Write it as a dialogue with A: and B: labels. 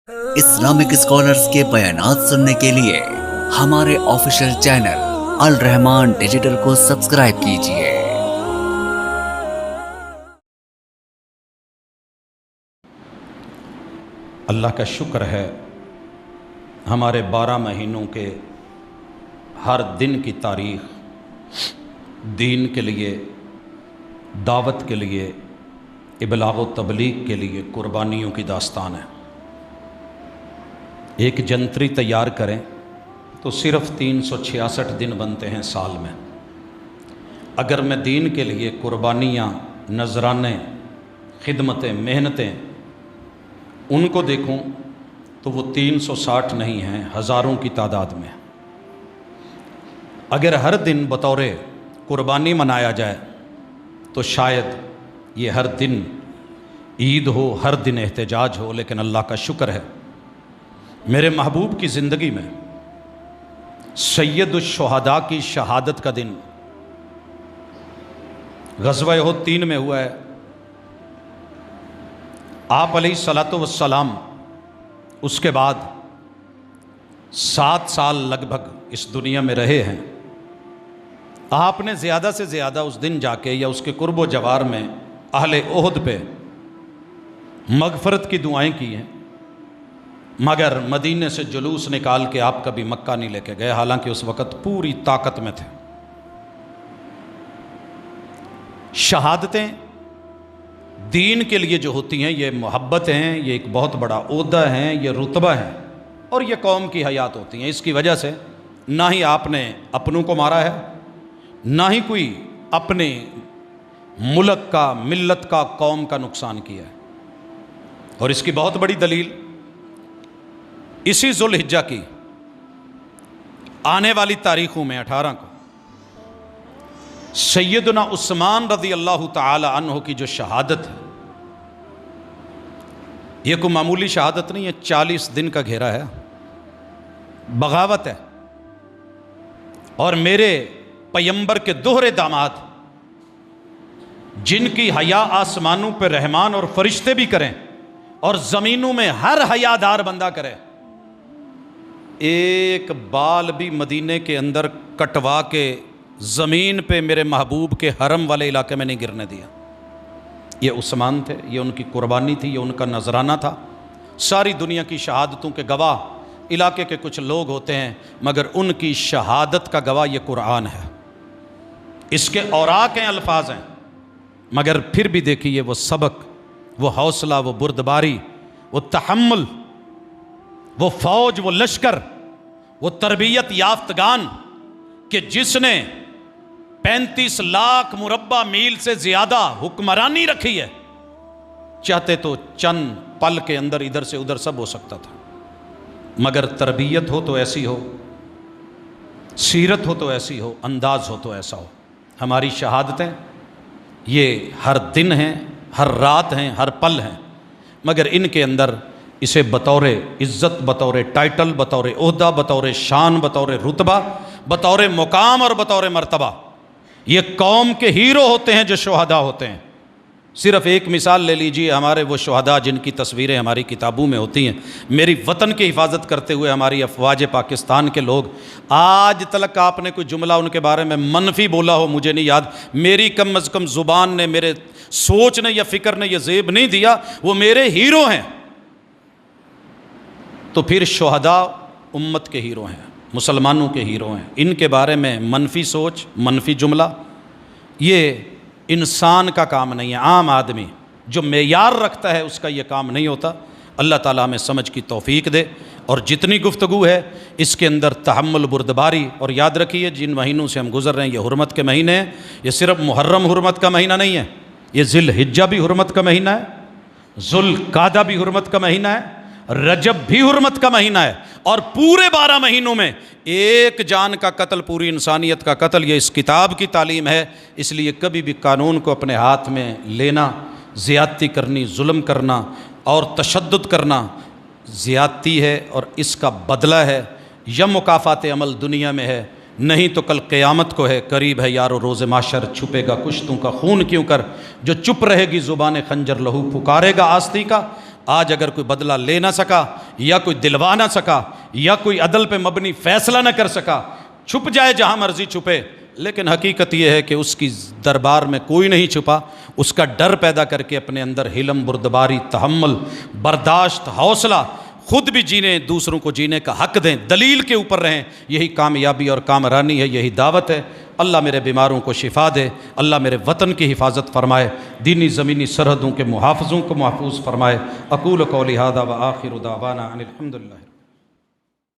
A: Islamic scholars के बयानात सुनने के लिए हमारे ऑफिशियल चैनल अल रहमान डिजिटल को सब्सक्राइब कीजिए।
B: अल्लाह का शुक्र है, हमारे 12 महीनों के हर दिन की तारीख़ दीन के लिए, दावत के लिए, इबलाग व तबलीग के लिए कुर्बानियों की दास्तान है। एक जंतरी तैयार करें तो सिर्फ़ 366 दिन बनते हैं साल में। अगर मैं दीन के लिए कुर्बानियाँ, नजराने, खिदमतें, मेहनतें उनको देखूं तो वो 360 नहीं हैं, हज़ारों की तादाद में। अगर हर दिन बतौर कुर्बानी मनाया जाए तो शायद ये हर दिन ईद हो, हर दिन एहतजाज हो। लेकिन अल्लाह का शुक्र है, मेरे महबूब की ज़िंदगी में सैयदुश शुहदा की शहादत का दिन ग़ज़वा उहद 3 में हुआ है। आप अलैहिस्सलातु वस्सलाम उसके बाद 7 साल लगभग इस दुनिया में रहे हैं। आपने ज़्यादा से ज़्यादा उस दिन जाके या उसके कुर्ब व जवार में अहले उहद पे मग़फ़रत की दुआएं की हैं, मगर मदीने से जुलूस निकाल के आप कभी मक्का नहीं लेके गए, हालांकि उस वक़्त पूरी ताकत में थे। शहादतें दीन के लिए जो होती हैं, ये मोहब्बत हैं, ये एक बहुत बड़ा ओहदा है, ये रुतबा है और ये कौम की हयात होती हैं। इसकी वजह से ना ही आपने अपनों को मारा है, ना ही कोई अपने मुल्क का, मिल्लत का, कौम का नुकसान किया है। और इसकी बहुत बड़ी दलील इसी ज़ुल्हिज्जा की आने वाली तारीख़ों में 18 को सैयदना उस्मान रज़ी अल्लाह ताला अन्हु की जो शहादत है, ये कोई मामूली शहादत नहीं है, 40 दिन का घेरा है, बगावत है। और मेरे पैगंबर के दोहरे दामाद, जिनकी हया आसमानों पर रहमान और फरिश्ते भी करें और ज़मीनों में हर हयादार बंदा करे, एक बाल भी मदीने के अंदर कटवा के ज़मीन पे मेरे महबूब के हरम वाले इलाके में नहीं गिरने दिया। ये उस्मान थे, ये उनकी कुर्बानी थी, ये उनका नजराना था। सारी दुनिया की शहादतों के गवाह इलाके के कुछ लोग होते हैं, मगर उनकी शहादत का गवाह ये कुरान है। इसके औराक हैं, अल्फाज हैं, मगर फिर भी देखिए वो सबक, वो हौसला, वो बुर्दबारी, वो तहम्मुल, वो फौज, वो लश्कर, वो तरबियत याफ्तगान कि जिसने 35 लाख मुरब्बा मील से ज़्यादा हुक्मरानी रखी है, चाहते तो चंद पल के अंदर इधर से उधर सब हो सकता था, मगर तरबियत हो तो ऐसी हो, सीरत हो तो ऐसी हो, अंदाज हो तो ऐसा हो। हमारी शहादतें ये हर दिन हैं, हर रात हैं, हर पल हैं, मगर इनके अंदर इसे बतौर इज़्ज़त, बतौर टाइटल, बतौर ओहदा, बतौर शान, बतौर रुतबा, बतौर मुकाम और बतौर मर्तबा, ये कौम के हीरो होते हैं जो शुहदा होते हैं। सिर्फ एक मिसाल ले लीजिए, हमारे वो शुहदा जिनकी तस्वीरें हमारी किताबों में होती हैं, मेरी वतन की हिफाजत करते हुए हमारी अफवाज पाकिस्तान के लोग, आज तक आपने कोई जुमला उनके बारे में मनफी बोला हो मुझे नहीं याद, मेरी कम अज़ कम ज़ुबान ने, मेरे सोच ने या फ़िक्र ने यह ज़ेब नहीं दिया, वो मेरे हीरो हैं। तो फिर शुहदा उम्मत के हीरो हैं, मुसलमानों के हीरो हैं। इनके बारे में मनफी सोच, मनफी जुमला, ये इंसान का काम नहीं है। आम आदमी जो मेयार रखता है उसका ये काम नहीं होता। अल्लाह ताला हमें समझ की तौफीक दे। और जितनी गुफ्तगू है इसके अंदर तहम्मुल, बुर्दबारी, और याद रखिए जिन महीनों से हम गुजर रहे हैं ये हुर्मत के महीने हैं। ये सिर्फ मुहर्रम हुर्मत का महीना नहीं है, ये ज़िलहिज्जा भी हुर्मत का महीना है, ज़ुल्क़ादा भी हुर्मत का महीना है, रजब भी हुर्मत का महीना है। और पूरे 12 महीनों में एक जान का कत्ल, पूरी इंसानियत का कत्ल, ये इस किताब की तालीम है। इसलिए कभी भी कानून को अपने हाथ में लेना, ज़्यादती करनी, जुल्म करना और तशद्दुद करना ज़्यादती है और इसका बदला है या मुकाफ़ात अमल दुनिया में है, नहीं तो कल क़यामत को है। करीब है यारो रोज़े माशर, छुपेगा कुश्तों का खून क्यों कर, जो चुप रहेगी ज़ुबान खंजर लहू पुकारेगा आस्ती का। आज अगर कोई बदला ले ना सका, या कोई दिलवा ना सका, या कोई अदल पे मबनी फ़ैसला ना कर सका, छुप जाए जहाँ मर्जी छुपे, लेकिन हकीकत यह है कि उसकी दरबार में कोई नहीं छुपा। उसका डर पैदा करके अपने अंदर हिलम, बुर्दबारी, तहम्मुल, बर्दाश्त, हौसला, खुद भी जीने, दूसरों को जीने का हक दें, दलील के ऊपर रहें। यही कामयाबी और कामरानी है, यही दावत है। अल्लाह मेरे बीमारों को शिफा दे, अल्लाह मेरे वतन की हिफाजत फरमाए, दीनी ज़मीनी सरहदों के मुहाफ़िज़ों को महफूज फरमाए। अकूल कौली हादा व आखिर दावाना अनिल हम्दुलिल्लाह।